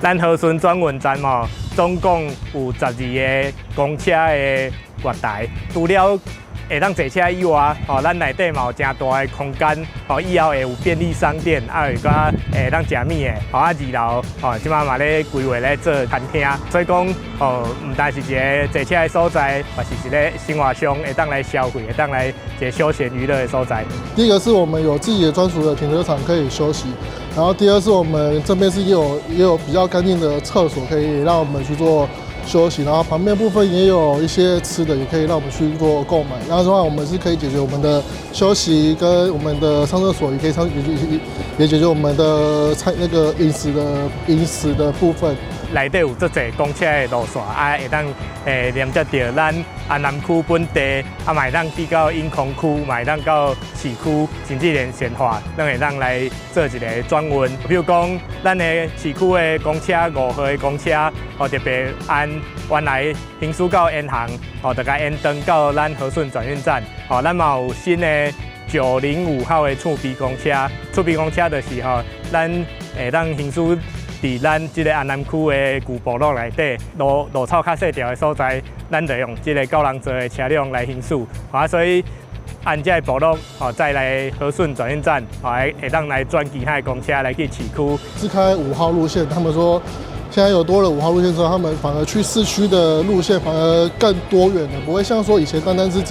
咱和顺转运站嘛，总共有12个公车的月台，除了会当坐车以外，咱内底嘛有真大的空间，以后会有便利商店，还有个会当食物的，2楼即马嘛咧规划咧做餐厅，所以讲唔但是一个坐车的所在，也是一个生活上会当来消费，会当来一个休闲娱乐的所在。第一个是我们有自己的专属的停车场可以休息，然后第二是我们这边是也有比较干净的厕所，可以让我们去做休息，然后旁边部分也有一些吃的，也可以让我们去做购买。然后的话，我们是可以解决我们的休息跟我们的上厕所，也可以也解决我们的那个饮食的部分。内底有足侪公车的路线，会当连接到咱安南区本地，嘛会当去到永康区，嘛会当到市区，甚至连县化，咱会当来做一个转运。比如讲，咱的市区的公车5号的公车，特别按原来行驶到延航，大家延长到咱和顺转运站，咱嘛有新的905号的厝边公车，厝边公车就是咱会当行驶。伫咱即个安南区的旧部落内底，路草较细条的所在，咱就用即个9人座的车辆来行驶，所以按这个部落再来和顺转运站，会当来转其他的公车来去市区。是开5号路线，他们说现在有多了5号路线之后，他们反而去市区的路线反而更多元了，不会像说以前单单是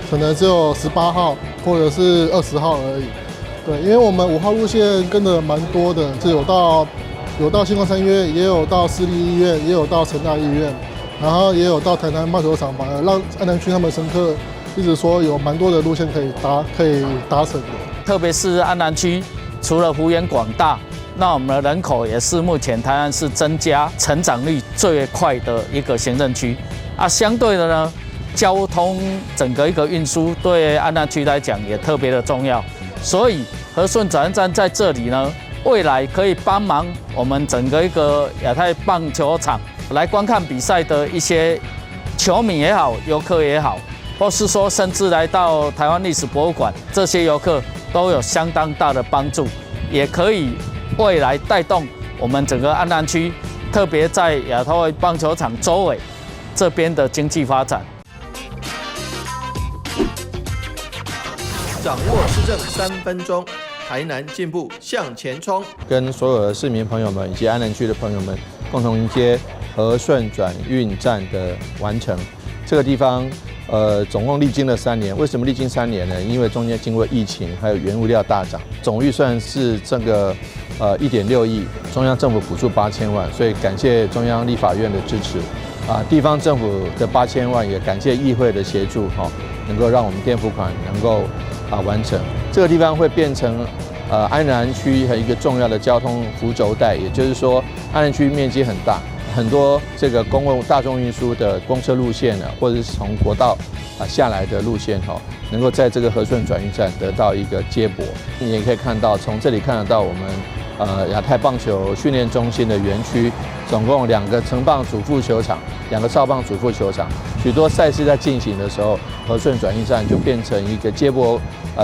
可能只有18号或者是20号而已。对，因为我们5号路线跟的蛮多的，是有到新光三医院，也有到私立医院，也有到成大医院，然后也有到台南棒球场，反而让安南区他们乘客一直说有蛮多的路线可以达成的。特别是安南区，除了幅员广大，那我们的人口也是目前台湾市增加成长率最快的一个行政区啊。相对的呢，交通整个一个运输对安南区来讲也特别的重要，所以和顺转运站在这里呢。未来可以帮忙我们整个一个亚太棒球场来观看比赛的一些球迷也好，游客也好，或是说甚至来到台湾历史博物馆，这些游客都有相当大的帮助，也可以未来带动我们整个安南区，特别在亚太棒球场周围这边的经济发展。掌握市政3分钟。台南进步向前冲，跟所有的市民朋友们以及安南区的朋友们共同迎接和顺转运站的完成。这个地方，总共历经了3年。为什么历经3年呢？因为中间经过疫情，还有原物料大涨，总预算是这个1.6亿，中央政府补助8000万，所以感谢中央立法院的支持。地方政府的8000万也感谢议会的协助，能够让我们垫付款能够完成。这个地方会变成安南区一个重要的交通扶轴带，也就是说，安南区面积很大，很多这个公共大众运输的公车路线呢，或者是从国道下来的路线能够在这个和顺转运站得到一个接驳。你也可以看到，从这里看得到我们亚太棒球训练中心的园区，总共2个成棒主副球场，2个少棒主副球场。许多赛事在进行的时候，和顺转运站就变成一个接驳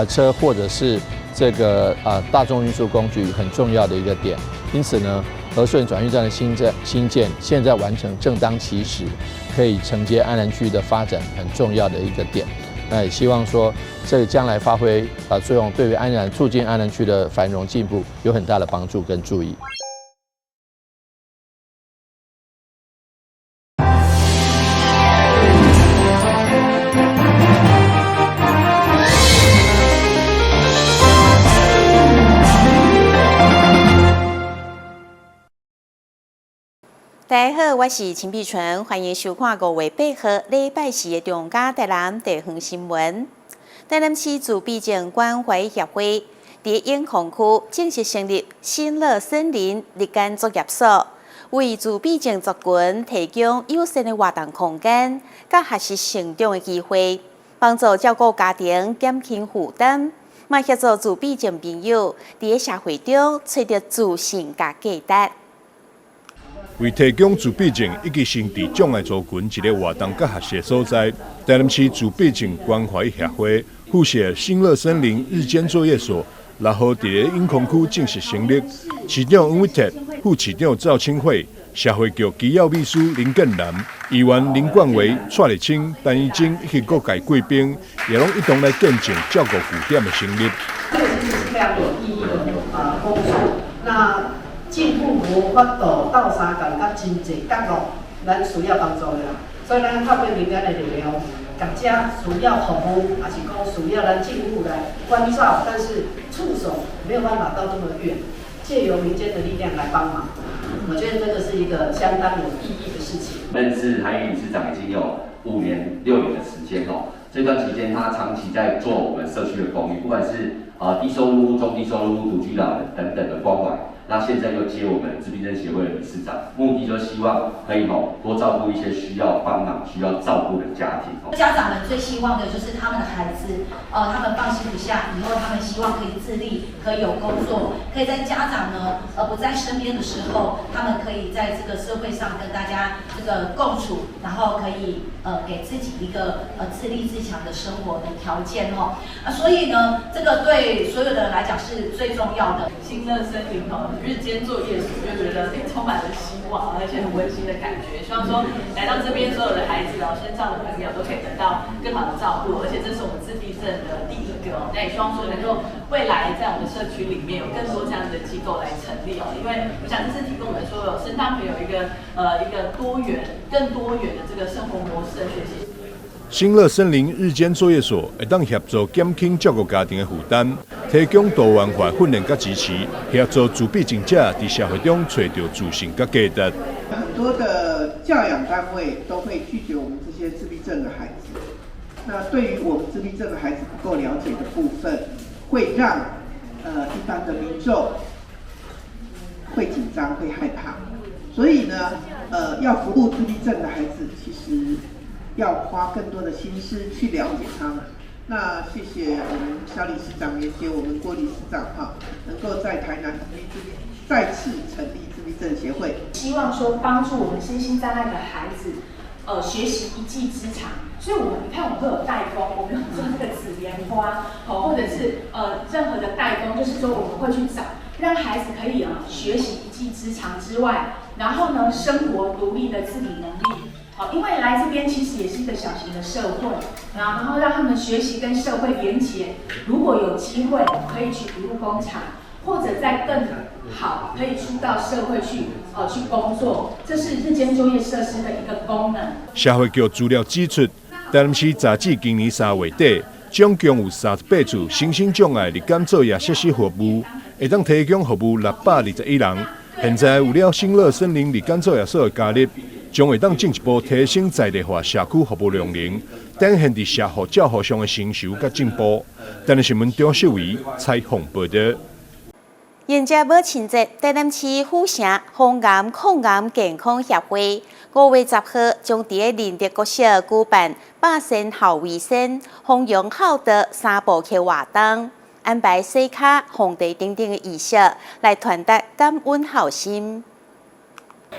车或者是这个大众运输工具很重要的一个点。因此呢，和顺转运站的新建现在完成，正当其时，可以承接安南区的发展很重要的一个点。那也希望说，这将来发挥作用，对于促进安南区的繁荣进步有很大的帮助跟注意。大家好，我是秦碧纯，欢迎收看5月8号礼拜4的中嘉台南地方新闻。台南市自闭症关怀协会伫永康区正式成立新乐森林日间作业所，为自闭症族群提供友善的活动空间，甲学习成长的机会，帮助照顾家庭减轻负担，嘛协助自闭症朋友伫社会中找到自信甲价值。为提供自闭症以及身体障碍族群一个活动甲学习所在，台南市自闭症关怀协会附设新乐森林日间作业所，6号伫永康区正式成立。市长王伟哲副市长赵清惠、社会局机要秘书林建南、议员林冠维、蔡立清、陈怡晶以及各界贵宾，也拢一同来见证照顾据点的成立。这个其实是非常有意义的工作。那政府无法度斗相共，甲真济角落，咱需要帮助的啦。所以咱透过民间的力量，大家需要服务，还是讲需要咱政府来关照，但是触手没有办法到这么远，借由民间的力量来帮忙。我觉得这个是一个相当有意义的事情。认识韩宇理事长已经有5年、6年的时间哦。这段期间，他长期在做我们社区的公益，不管是低收入户、中低收入户、独居老人等等的关怀。那现在又接我们自闭症协会的理事长，目的就希望可以多照顾一些需要帮忙、需要照顾的家庭。家长们最希望的就是他们的孩子，他们放心不下，以后他们希望可以自立，可以有工作，可以在家长呢不在身边的时候，他们可以在这个社会上跟大家这个共处，然后可以给自己一个自立自强的生活的条件哦。所以呢，这个对所有的人来讲是最重要的。新乐森林日间作业所就觉得充满了希望，而且很温馨的感觉。希望说来到这边所有的孩子身上的朋友都可以得到更好的照顾，而且这是我们自闭症的第一个。那也希望说能够未来在我们的社区里面有更多这样的机构来成立因为我想这是提供我们所有身障朋友一个更多元的这个生活模式的学习。新乐森林日间作业所会当协助减轻照顾家庭的负担，提供多元化训练甲支持，协助自闭症者在社会中找到自信甲价值。很多的教养单位都会拒绝我们这些自闭症的孩子。那对于我们自闭症的孩子不够了解的部分，会让一般的民众会紧张、会害怕。所以呢，要服务自闭症的孩子，其实要花更多的心思去了解他们。那谢谢我们肖理事长，也谢谢我们郭理事长能够在台南再次成立自闭症协会，希望说帮助我们身心障碍的孩子，学习一技之长。所以我们你看，我们会有带风，我们有做那个紫莲花，或者是任何的带风，就是说我们会去找让孩子可以学习一技之长之外，然后呢，生活独立的自理能力。因为来这边其实也是一个小型的社会，然后让他们学习跟社会连结。如果有机会可以去服务工厂，或者再更好可以出到社会去工作，这是日间就业设施的一个功能。社会局资料指出，台南市早至今年3月底，总共有38处身心障碍日间作业设施服务，会当提供服务621人。现在有了新乐森林日间作业所的加入，将会当进一步提升在地化社区服务量能，展现伫社福教育上的成熟甲进步。台南新闻张秀仪采访报道。迎接母亲节，台南市府城防癌抗癌健康协会5月10號將在仁德國小舉辦百姓好衛生、弘揚孝德3部曲活動，安排洗腳、紅地等等的儀式，來傳達感恩孝心。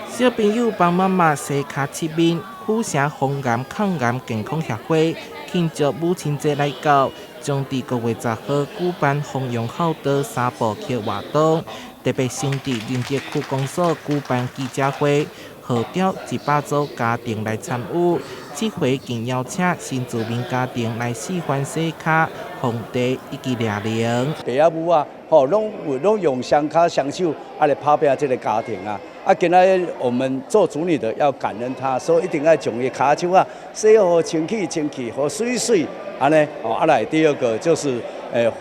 小朋友幫媽媽洗腳切面，府城防癌抗癌健康協會慶祝母親節來到。將在5月10號舉辦弘揚孝德3部曲活動，特別先在仁德區公所舉辦記者會，號召100組家庭來參與。這回更邀請新住民家庭來示範洗腳、紅地以及抓靈。爸仔母攏用雙腳雙手來拍拼這個家庭啊！今仔我們做子女的要感恩他，所以一定要將伊腳手洗好清氣，好水水。安尼來第二個就是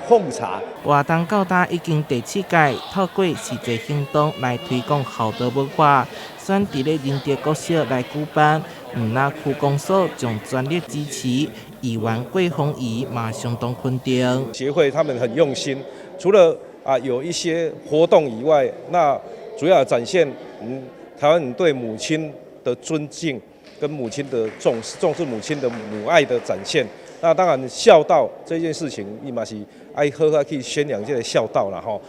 奉茶。活動到達已經第7屆，透過實際行動來推廣孝德文化，選在咧仁德國小來舉辦。那區公所將全力支持，議員桂鳳儀嘛相當肯定。協會他們很用心，除了有一些活動以外，那主要展現台灣人對母親的尊敬，跟母親的重視母親的母愛的展現。那當然孝道這件事情，伊嘛是愛好好去宣揚這個孝道啦吼。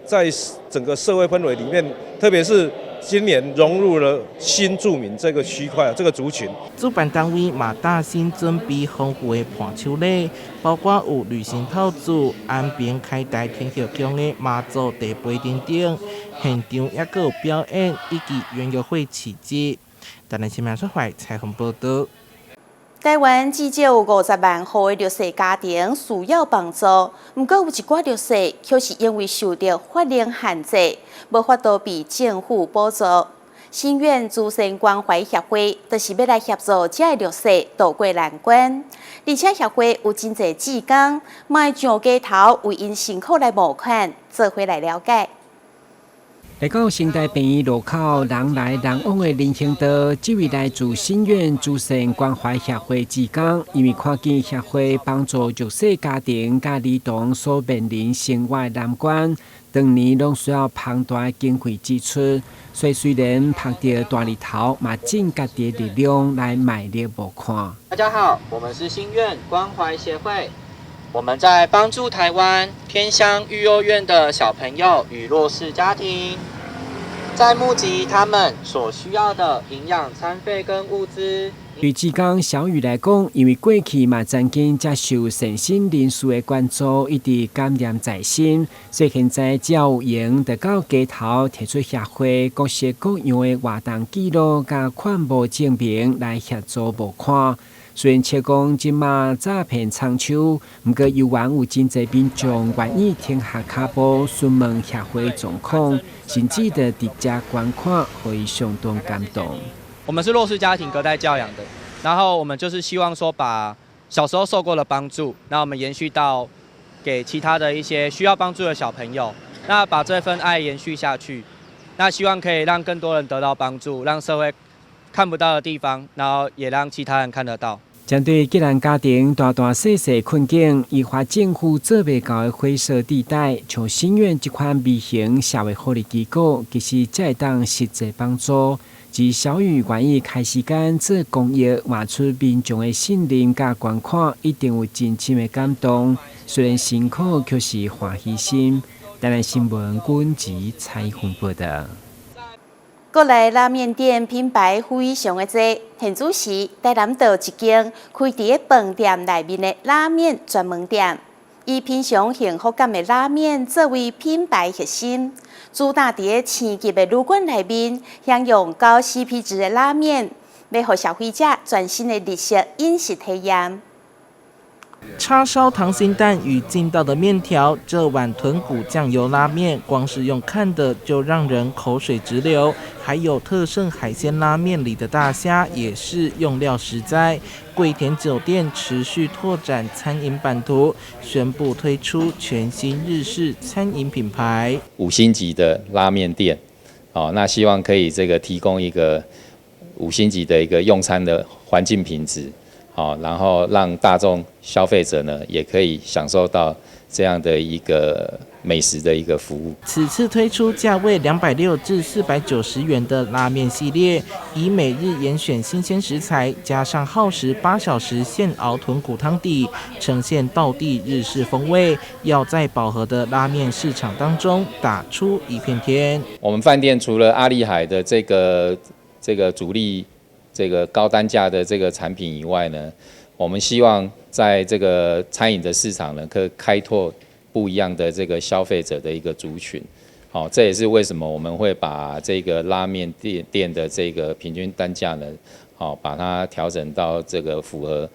在整個社會氛圍裡面，特別是今年融入了新住民这个区块这个族群。主办单位嘛大新准备丰富的伴手礼，包括有旅行套组、安平开台天后宫的妈祖地杯等等，现场也有表演以及园游会市集。台南新闻社会采访报道。台湾至少有50万户的弱势家庭需要帮助，不过有一寡弱势却是因为受到法令限制，无法度被政府补助。新苑诸生关怀协会就是要来协助这些弱势渡过难关，而且协会有真侪志工，卖上街头为因辛苦来募款，做伙来了解。来到新台平路口人来人往的人行道，这位来自新苑诸生关怀协会志工，因为看见协会帮助弱势家庭甲儿童所面临生活难关，当年拢需要庞大经费支出，所以虽然拍到大日头，嘛尽家己的力量来卖力募款。大家好，我们是新苑关怀协会。我们在帮助台湾偏乡育幼院的小朋友与弱势家庭，在募集他们所需要的营养餐费跟物资。对志工小雨来讲，因为过去嘛曾经接受善心人士的关注，一直感念在心，所以现在只要有闲，就到街头提出协会各式各样的活动记录加款募证明来协助募款。虽然切讲即马诈骗仓手，不过犹原有真侪民众愿意停下脚步询问协会状况，甚至的直接观看，会相当感动。我们是弱势家庭隔代教养的，然后我们就是希望说把小时候受过的帮助，那我们延续到给其他的一些需要帮助的小朋友，那把这份爱延续下去，那希望可以让更多人得到帮助，让社会看不到的地方，然后也让其他人看得到。针对吉兰家庭大大小小困境，依法政府做袂到的灰色地带，像新苑这款微型社会福利机构，其实才会当实际帮助。而小雨愿意开时间做公益，换出民众的信任甲观看，一定有真深的感动。虽然辛苦，却是欢喜心。台南新闻阮吉采访报道。国内拉面店品牌非常的多，现主时台南道一间开伫饭店内面的拉面专门店，以品尝幸福感的拉面作为品牌核心，主打伫星级的旅馆内面，享用高 CP 值的拉面，要予消费者全新的日式饮食体验。叉烧溏心蛋与劲道的面条，这碗豚骨酱油拉面，光是用看的就让人口水直流。还有特盛海鲜拉面里的大虾，也是用料实在。桂田酒店持续拓展餐饮版图，宣布推出全新日式餐饮品牌，5星级的拉面店。那希望可以提供一个5星级的一个用餐的环境品质。然后让大众消费者呢也可以享受到这样的一个美食的一个服务。此次推出价位260至490元的拉面系列，以每日严选新鲜食材，加上耗时8小时现熬豚骨汤底，呈现道地日式风味，要在饱和的拉面市场当中打出一片天。我们饭店除了阿里海的这个主力高单价的这个产品以外呢，我们希望在这个餐饮的市场呢，可以开拓不一样的这个消费者的一个族群。这也是为什么我们会把这个拉面店的这个平均单价呢，把它调整到这个符合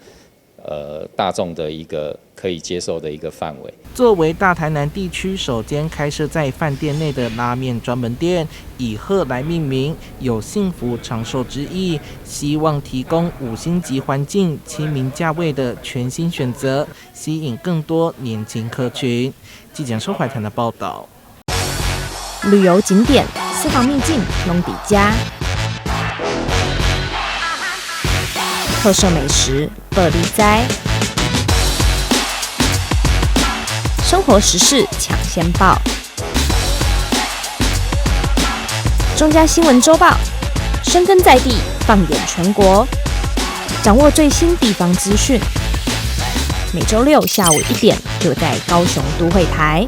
大众的一个可以接受的一个范围。作为大台南地区首间开设在饭店内的拉面专门店，以鹤来命名，有幸福长寿之意，希望提供5星级环境、亲民价位的全新选择，吸引更多年轻客群。记者收怀台的报道。旅游景点、私房秘境拢底家，特色美食乐力哉，生活时事抢先报，中嘉新闻周报，深耕在地，放眼全国，掌握最新地方资讯。每周6下午1点，就在高雄都会台。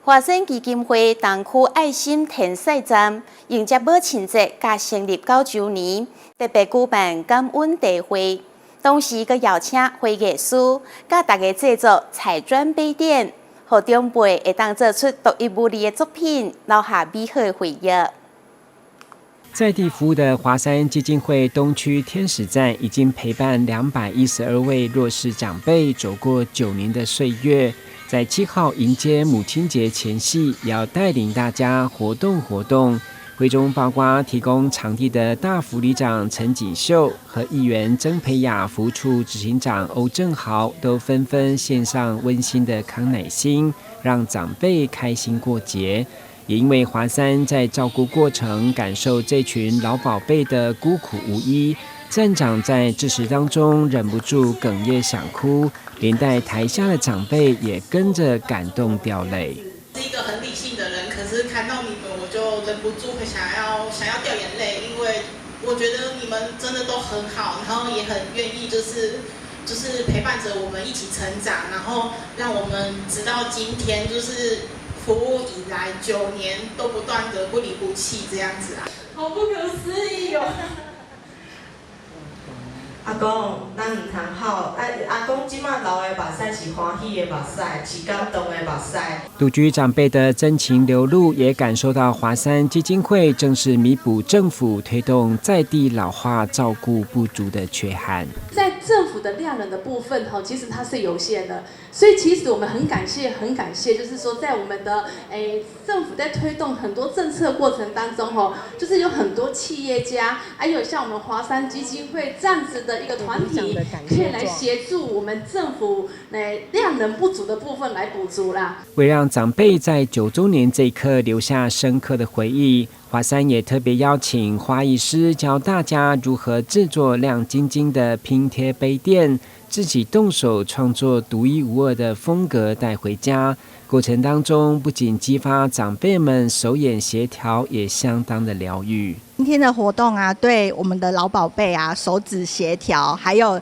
华山基金会东区爱心填晒站迎接母亲节加成立9周年，特别举办感恩大会。同时，佮邀请会艺师佮大家制作彩砖杯垫，互长辈会当做出独一无二的作品，留下美好的回忆。在地服务的华山基金会东区天使站已经陪伴212位弱势长辈走过9年的岁月，在7号迎接母亲节前夕，也要带领大家活动。会中包括提供场地的大福里长陈锦秀和议员曾培雅、服务处执行长欧正豪都纷纷献上温馨的康乃馨，让长辈开心过节。也因为华山在照顾过程感受这群老宝贝的孤苦无依，站长在致辞当中忍不住哽咽想哭，连带台下的长辈也跟着感动掉泪。是一个很理性的人，可是看到你们我就忍不住会想要掉眼泪，因为我觉得你们真的都很好，然后也很愿意就是陪伴着我们一起成长，然后让我们直到今天就是服务以来9年都不断的不离不弃这样子啊，好不可思议哦！阿公，咱唔通好，阿公即马流的目屎是欢喜的目屎，是感动的目屎。独居长辈的真情流露，也感受到华山基金会正是弥补政府推动在地老化照顾不足的缺憾。在政府的量能的部分其实它是有限的，所以其实我们很感谢，就是说在我们的政府在推动很多政策过程当中就是有很多企业家，还有像我们华山基金会这样子的一个团体，可以来协助我们政府量能不足的部分来补足啦。为让长辈在9周年这一刻留下深刻的回忆，华山也特别邀请花艺师教大家如何制作亮晶晶的拼贴杯垫，自己动手创作独一无二的风格带回家。过程当中不仅激发长辈们手眼协调，也相当的疗愈。今天的活动啊，对我们的老宝贝啊，手指协调，还有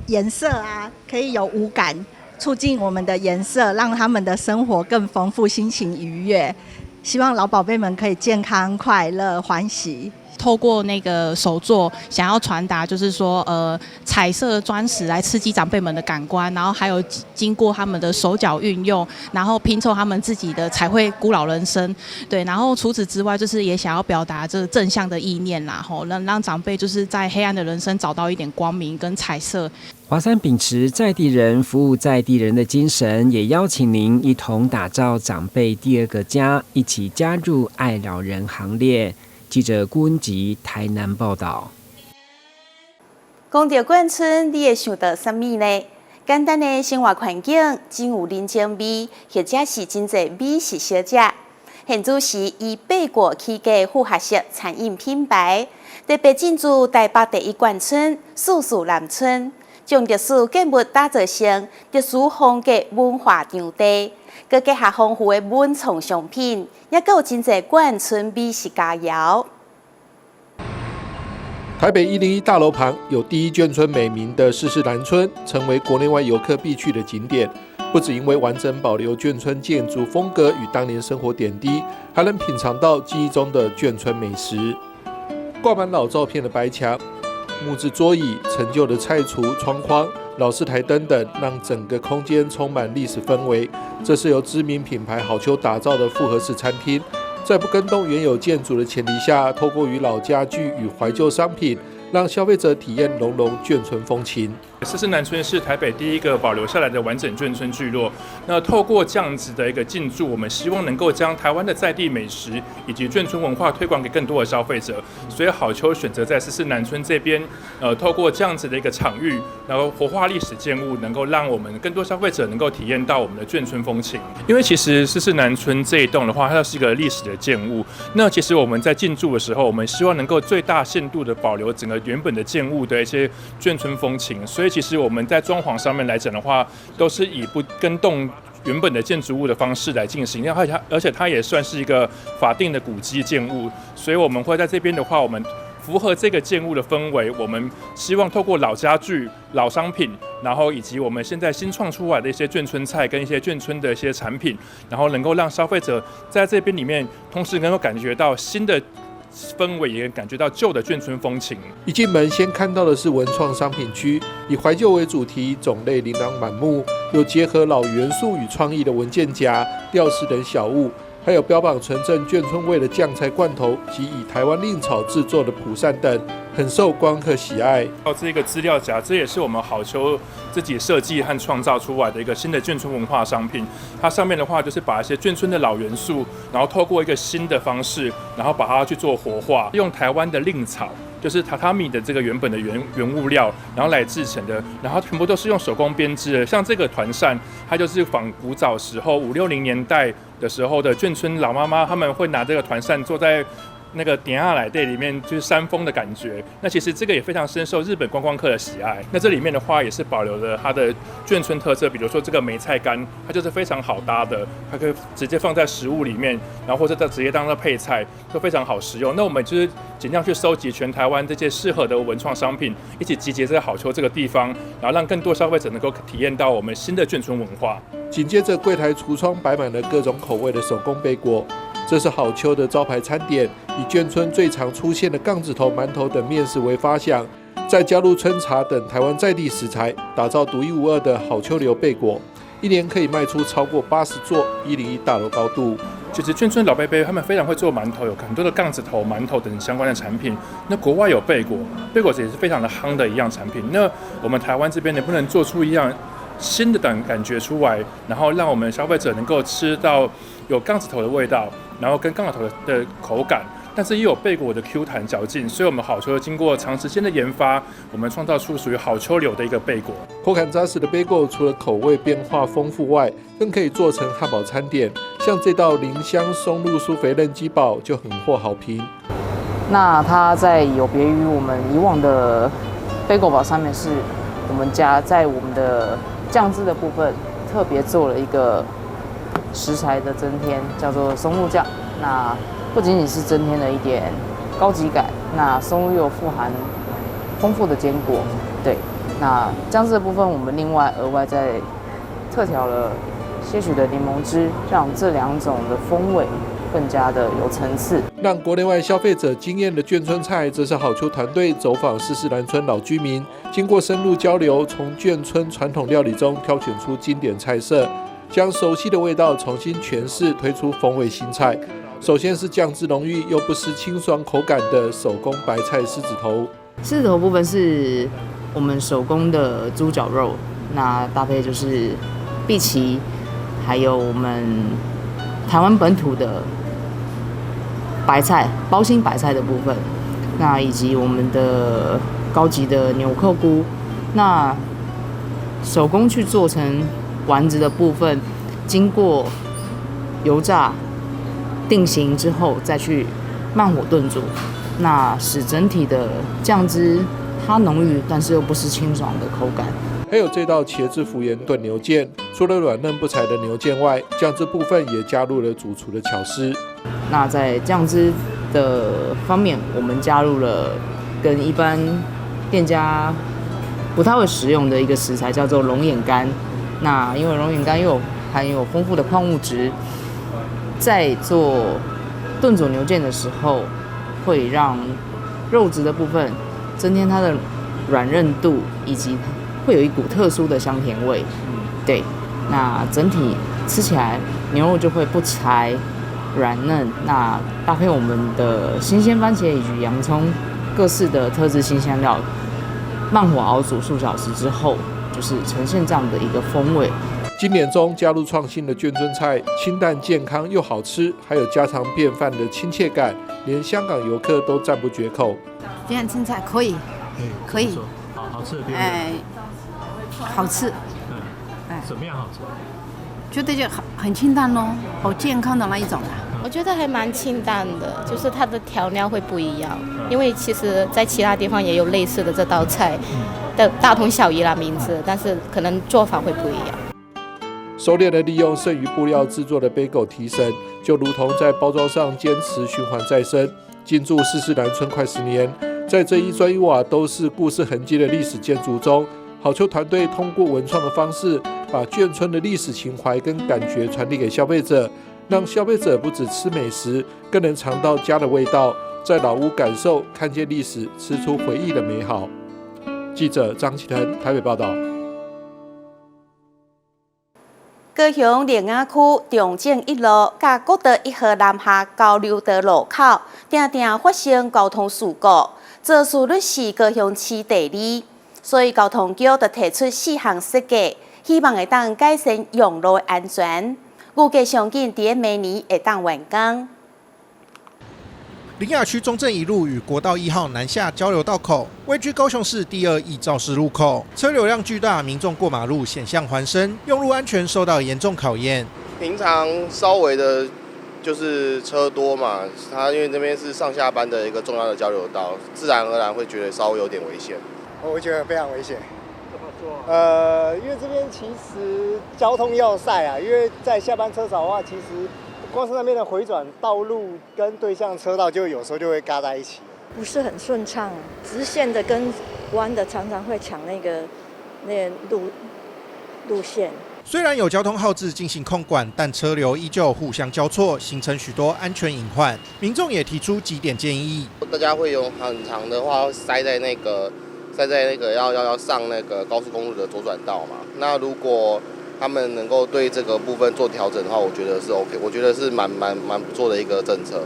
颜色啊，可以有五感，促进我们的颜色，让他们的生活更丰富，心情愉悦。希望老宝贝们可以健康、快乐、欢喜。透过那个手作，想要传达就是说，彩色砖石来刺激长辈们的感官，然后还有经过他们的手脚运用，然后拼凑他们自己的彩绘古老人生，对，然后除此之外，就是也想要表达这正向的意念啦，让长辈就是在黑暗的人生找到一点光明跟彩色。华山秉持在地人服务在地人的精神，也邀请您一同打造长辈第2个家，一起加入爱老人行列。记者顾文吉台南报道。讲到眷村，你会想到什么呢？简单的生活环境，真有人情味，或者是真侪美食小食。现主是以八国起家复合式餐饮品牌，特别进驻台北第1眷村素素南村，将特殊建物打造成特殊风格文化场地。佮结合丰富的文创商品，也有真侪眷村美食佳肴。台北101大楼旁有第1眷村美名的世事南村，成为国内外游客必去的景点。不只因为完整保留眷村建筑风格与当年生活点滴，还能品尝到记忆中的眷村美食。挂满老照片的白墙、木质桌椅、陈旧的菜橱、窗框、老式台灯等，让整个空间充满历史氛围。这是由知名品牌好秋打造的复合式餐厅，在不更动原有建筑的前提下，透过与老家具与怀旧商品，让消费者体验浓浓眷村风情。世事南村是台北第1个保留下来的完整眷村聚落。那透过这样子的一个进驻，我们希望能够将台湾的在地美食以及眷村文化推广给更多的消费者。所以好秋选择在世事南村这边，透过这样子的一个场域，然后活化历史建物，能够让我们更多消费者能够体验到我们的眷村风情。因为其实世事南村这一栋的话，它是一个历史的建物。那其实我们在进驻的时候，我们希望能够最大限度的保留整个原本的建物的一些眷村风情。所以其实我们在装潢上面来讲的话，都是以不更动原本的建筑物的方式来进行，而且它也算是一个法定的古迹建物，所以我们会在这边的话，我们符合这个建物的氛围，我们希望透过老家具、老商品，然后以及我们现在新创出来的一些眷村菜跟一些眷村的一些产品，然后能够让消费者在这边里面，同时能够感觉到新的氛围，也感觉到旧的眷村风情。一进门先看到的是文创商品区，以怀旧为主题，种类琳琅满目，有结合老元素与创意的文件夹、吊饰等小物。还有标榜纯正眷村味的酱菜罐头及以台湾令草制作的蒲扇等，很受观客喜爱。这个资料夹，这也是我们好球自己设计和创造出来的一个新的眷村文化商品。它上面的话就是把一些眷村的老元素，然后透过一个新的方式，然后把它去做活化，用台湾的令草。就是榻榻米的这个原本的原物料，然后来制成的，然后全部都是用手工编织的。像这个团扇，它就是仿古早时候5、60年代的时候的眷村老妈妈，他们会拿这个团扇坐在那个点下来店里面，就是扇风的感觉。那其实这个也非常深受日本观光客的喜爱。那这里面的话也是保留了它的眷村特色，比如说这个梅菜干，它就是非常好搭的，它可以直接放在食物里面，然后或者直接当做配菜，都非常好食用。那我们就是尽量去收集全台湾这些适合的文创商品，一起集结在好球这个地方，然后让更多消费者能够体验到我们新的眷村文化。紧接着柜台橱窗摆满了各种口味的手工贝果。这是好秋的招牌餐点，以眷村最常出现的杠子头、馒头等面食为发想，再加入春茶等台湾在地食材，打造独一无二的好秋流贝果。一年可以卖出超过80座101大楼高度。其实眷村老伯伯他们非常会做馒头，有很多的杠子头、馒头等相关的产品。那国外有贝果，贝果也是非常的夯的一样产品。那我们台湾这边能不能做出一样新的感觉出来，然后让我们消费者能够吃到有杠子头的味道，然后跟杠子头的口感，但是又有贝果的 Q 弹嚼劲，所以我们好秋经过长时间的研发，我们创造出属于好秋柳的一个贝果。口感扎实的贝果，除了口味变化丰富外，更可以做成汉堡餐点。像这道林香松露酥肥嫩鸡堡就很获好评。那它在有别于我们以往的贝果堡上面，是我们家在我们的酱汁的部分特别做了一个食材的增添，叫做松露酱。那不仅仅是增添了一点高级感，那松露又富含丰富的坚果。对，那酱汁的部分我们另外额外再特调了些许的柠檬汁，让这2种的风味更加的有层次。让国内外消费者惊艳的眷村菜，则是好秋团队走访四世兰村老居民，经过深入交流，从眷村传统料理中挑选出经典菜色，将熟悉的味道重新诠释，推出风味新菜。首先是酱汁浓郁又不失清爽口感的手工白菜狮子头。狮子头部分是我们手工的猪脚肉，那搭配就是荸荠，还有我们台湾本土的白菜，包心白菜的部分，那以及我们的高级的纽扣菇，那手工去做成丸子的部分，经过油炸定型之后，再去慢火炖煮，那使整体的酱汁它浓郁，但是又不失清爽的口感。还有这道茄子福盐炖牛腱，除了软嫩不柴的牛腱外，酱汁部分也加入了主厨的巧思。那在酱汁的方面，我们加入了跟一般店家不太会使用的一个食材，叫做龙眼干。那因为龙眼干又含有丰富的矿物质，在做炖煮牛腱的时候，会让肉质的部分增添它的软韧度，以及会有一股特殊的香甜味。对，那整体吃起来牛肉就会不柴软嫩。那搭配我们的新鲜番茄以及洋葱各式的特制辛香料，慢火熬煮数小时之后，就是呈现这样的一个风味。经典中加入创新的眷村菜，清淡健康又好吃，还有家常便饭的亲切感，连香港游客都赞不绝口。眷村菜可以，可以，好吃的边位，好吃，怎么样好吃？觉得就很清淡咯，好健康的那一种啊。我觉得还蛮清淡的，就是它的调料会不一样，因为其实在其他地方也有类似的这道菜，的大同小异啦名字，但是可能做法会不一样。熟练的利用剩余布料制作的贝果提神，就如同在包装上坚持循环再生。进驻四世兰村快10年，在这一砖一瓦都是故事痕迹的历史建筑中，好秋团队通过文创的方式，把眷村的历史情怀跟感觉传递给消费者，让消费者不只吃美食，更能尝到家的味道，在老屋感受看见历史，吃出回忆的美好。记者张启腾台北报道。高雄莲雅区中正一路甲国道1号南下交流道路口，常常发生交通事故，肇事率是高雄市第2，所以交通局就提出4项设计，希望会当改善用路安全。预计上紧伫明年会当完工。苓雅区中正一路与国道1号南下交流道口，位居高雄市第2易肇事路口，车流量巨大，民众过马路险象环生，用路安全受到严重考验。平常稍微的，就是车多嘛，它因为这边是上下班的一个重要的交流道，自然而然会觉得稍微有点危险。我觉得非常危险。怎么说？因为这边其实交通要塞啊，因为在下班车少的话，其实光是那边的回转道路跟对向车道，就有时候就会嘎在一起，不是很顺畅。直线的跟弯的常常会抢那个路线。虽然有交通号志进行控管，但车流依旧互相交错，形成许多安全隐患。民众也提出几点建议：大家会有很长的话塞在那个要上那个高速公路的左转道嘛。那如果他们能够对这个部分做调整的话，我觉得是 OK， 我觉得是蛮不错的一个政策。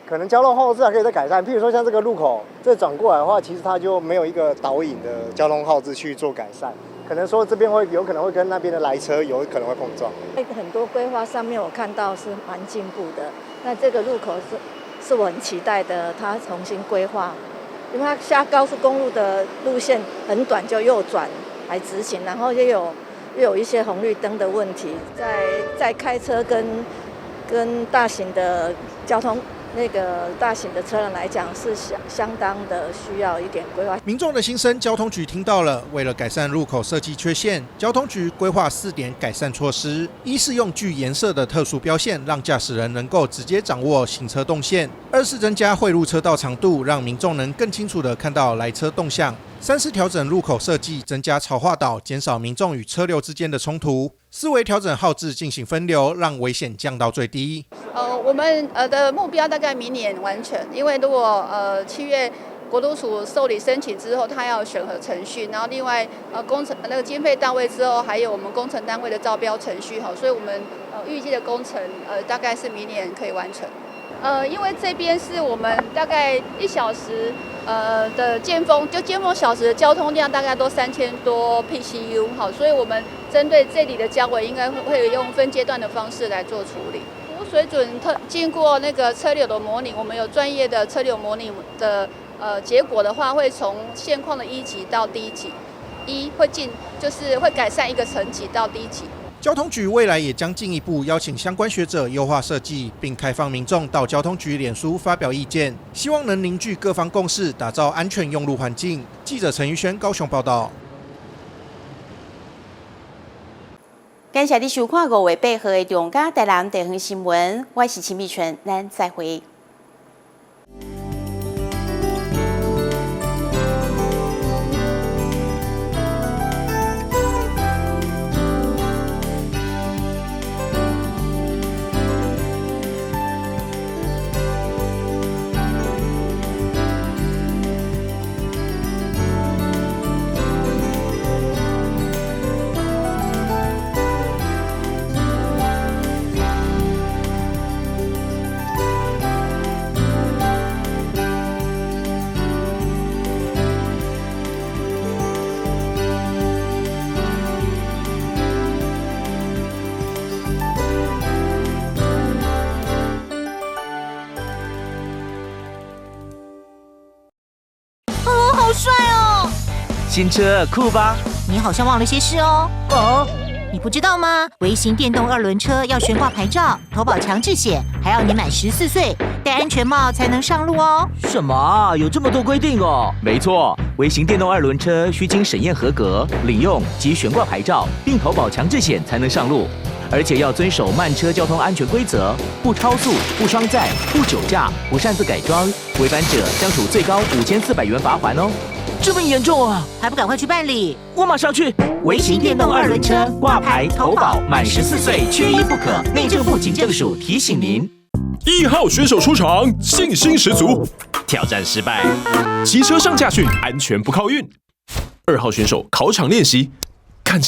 可能交通号志还可以再改善，譬如说像这个路口这转过来的话，其实它就没有一个导引的交通号志去做改善，可能说这边有可能会跟那边的来车有可能会碰撞。很多规划上面我看到是蛮进步的，那这个路口是我很期待的，它重新规划，因为它下高速公路的路线很短就右转来直行，然后又有一些红绿灯的问题，在开车跟大型的交通大型的车辆来讲是相当的需要一点规划。民众的心声，交通局听到了。为了改善路口设计缺陷，交通局规划4点改善措施：一是用具颜色的特殊标线，让驾驶人能够直接掌握行车动线；二是增加汇入车道长度，让民众能更清楚地看到来车动向；三是调整路口设计，增加潮化岛，减少民众与车流之间的冲突；四为调整号志进行分流，让危险降到最低。我们的目标大概明年完成，因为如果7月国土署受理申请之后，它要审核程序，然后另外工程那个经费到位之后，还有我们工程单位的招标程序哈，所以我们预计的工程大概是明年可以完成。因为这边是我们大概1小时的尖峰小时的交通量大概都3000多 PCU 好，所以我们针对这里的交围应该会用分阶段的方式来做处理。服务水准经过那个车流的模拟，我们有专业的车流模拟的结果的话，会从现况的1级到低级就是会改善一个层级到低级。交通局未来也将进一步邀请相关学者优化设计，并开放民众到交通局脸书发表意见，希望能凝聚各方共识，打造安全用路环境。记者陈玉轩高雄报道。感谢你收看5月8号的中嘉台南地方新闻，我是秦碧纯，咱再会。好帅哦！新车酷吧？你好像忘了些事哦。你不知道吗？微型电动2轮车要悬挂牌照、投保强制险，还要你满14岁，戴安全帽才能上路哦。什么啊？有这么多规定哦？没错，微型电动2轮车需经审验合格、领用及悬挂牌照，并投保强制险才能上路。而且要遵守慢车交通安全规则，不超速、不双载、不酒驾、不擅自改装，违反者将处最高5400元罚款哦。这么严重啊！还不赶快去办理？我马上去。微型电动2轮车挂牌投保，满14岁缺一不可。内政部警政署提醒您。1号选手出场，信心十足。挑战失败，骑车上驾训，安全不靠运。2号选手考场练习，